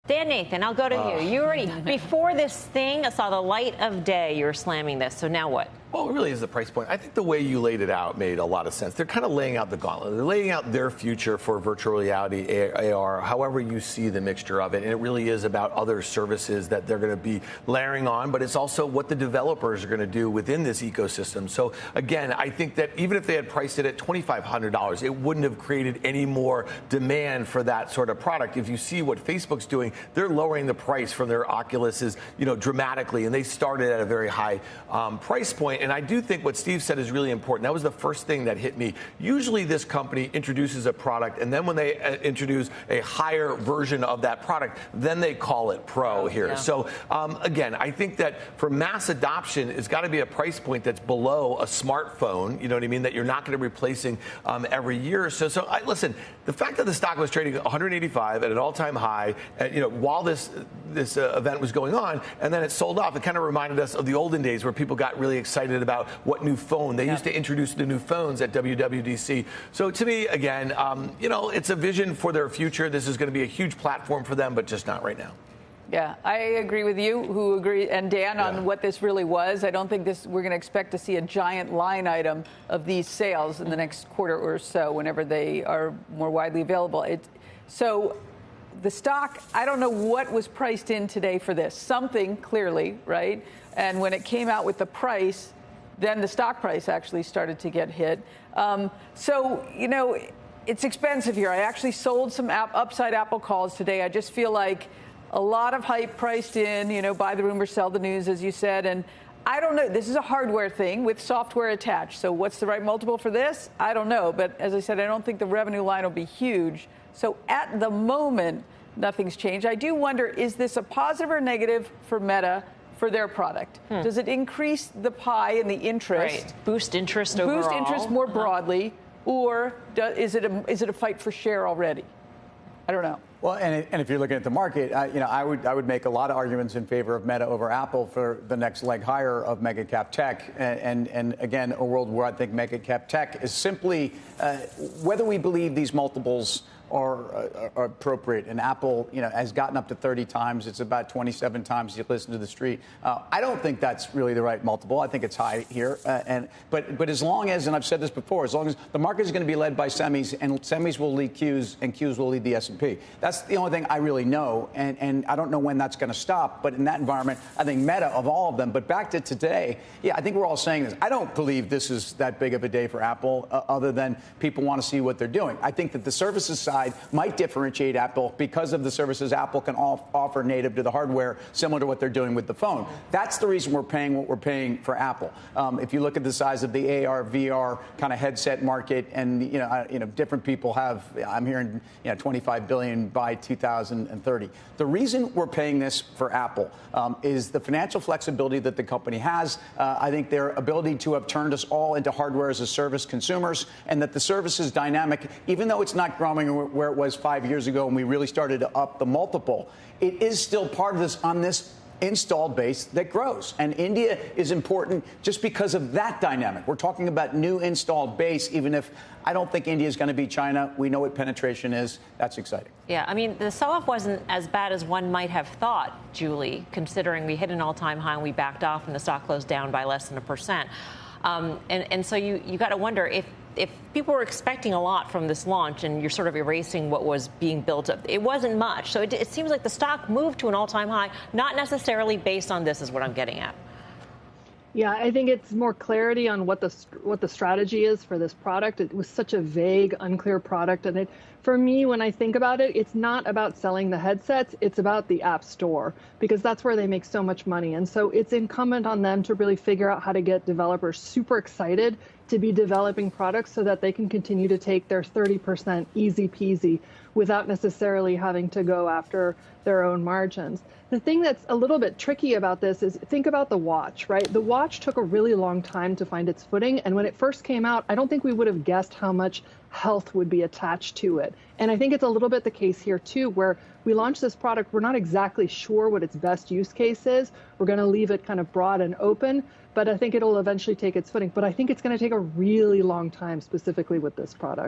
Dan Nathan, I'll go to you. You already, before this thing saw the light of day, you were slamming this. So now what? Well, it really is the price point. I think the way you laid it out made a lot of sense. They're kind of laying out the gauntlet. They're laying out their future for virtual reality, AR, however you see the mixture of it. And it really is about other services that they're going to be layering on, but it's also what the developers are going to do within this ecosystem. So, again, I think that even if they had priced it at $2,500, it wouldn't have created any more demand for that sort of product. If you see what Facebook's doing, they're lowering the price for their Oculuses, dramatically, and they started at a very high price point. And I do think what Steve said is really important. That was the first thing that hit me. Usually this company introduces a product, and then when they introduce a higher version of that product, then they call it Pro here. Yeah. So, again, I think that for mass adoption, it's got to be a price point that's below a smartphone, you know what I mean, that you're not going to be replacing every year or so. So, listen, the fact that the stock was trading 185 at an all-time high, while this event was going on, and then it sold off, it kind of reminded us of the olden days where people got really excited about what new phone. They used to introduce the new phones at WWDC. So to me, again, it's a vision for their future. This is going to be a huge platform for them, but just not right now. Yeah, I agree with you, and Dan, on what this really was. I don't think we're going to expect to see a giant line item of these sales in the next quarter or so, whenever they are more widely available. So the stock, I don't know what was priced in today for this. Something, clearly, right? And when it came out with the price, then the stock price actually started to get hit. It's expensive here. I actually sold some upside Apple calls today. I just feel like a lot of hype priced in, buy the rumor, sell the news, as you said. And I don't know. This is a hardware thing with software attached. So what's the right multiple for this? I don't know. But as I said, I don't think the revenue line will be huge. So at the moment, nothing's changed. I do wonder, is this a positive or negative for Meta for their product? Does it increase the pie and the interest? Right. Boost interest overall? Boost interest more broadly, or is it a fight for share already? I don't know. Well, and if you're looking at the market, I would make a lot of arguments in favor of Meta over Apple for the next leg higher of mega cap tech, and again, a world where I think mega cap tech is simply whether we believe these multiples are appropriate. And Apple, has gotten up to 30 times. It's about 27 times you listen to the street. I don't think that's really the right multiple. I think it's high here. But as long as, and I've said this before, as long as the market is going to be led by semis, and semis will lead Qs, and Qs will lead the S&P. That's the only thing I really know. And I don't know when that's going to stop. But in that environment, I think Meta of all of them. But back to today, I think we're all saying this. I don't believe this is that big of a day for Apple, other than people want to see what they're doing. I think that the services side might differentiate Apple because of the services Apple can offer native to the hardware, similar to what they're doing with the phone. That's the reason we're paying what we're paying for Apple. If you look at the size of the AR, VR kind of headset market, and different people have, I'm hearing 25 billion by 2030. The reason we're paying this for Apple is the financial flexibility that the company has. I think their ability to have turned us all into hardware as a service consumers, and that the services dynamic, even though it's not growing where it was 5 years ago when we really started to up the multiple, it is still part of this on this installed base that grows. And India is important just because of that dynamic. We're talking about new installed base, even if I don't think India is going to be China. We know what penetration is. That's exciting. Yeah, I mean, the sell-off wasn't as bad as one might have thought, Julie, considering we hit an all-time high and we backed off and the stock closed down by less than 1%. And so you got to wonder if people were expecting a lot from this launch and you're sort of erasing what was being built up. It wasn't much. So it seems like the stock moved to an all-time high, not necessarily based on this is what I'm getting at. Yeah, I think it's more clarity on what the strategy is for this product. It was such a vague, unclear product. And for me, when I think about it, it's not about selling the headsets. It's about the app store, because that's where they make so much money. And so it's incumbent on them to really figure out how to get developers super excited to be developing products so that they can continue to take their 30% easy peasy without necessarily having to go after their own margins. The thing that's a little bit tricky about this is think about the watch, right? The watch took a really long time to find its footing. And when it first came out, I don't think we would have guessed how much health would be attached to it. And I think it's a little bit the case here, too, where we launched this product. We're not exactly sure what its best use case is. We're going to leave it kind of broad and open. But I think it'll eventually take its footing. But I think it's going to take a really long time, specifically with this product.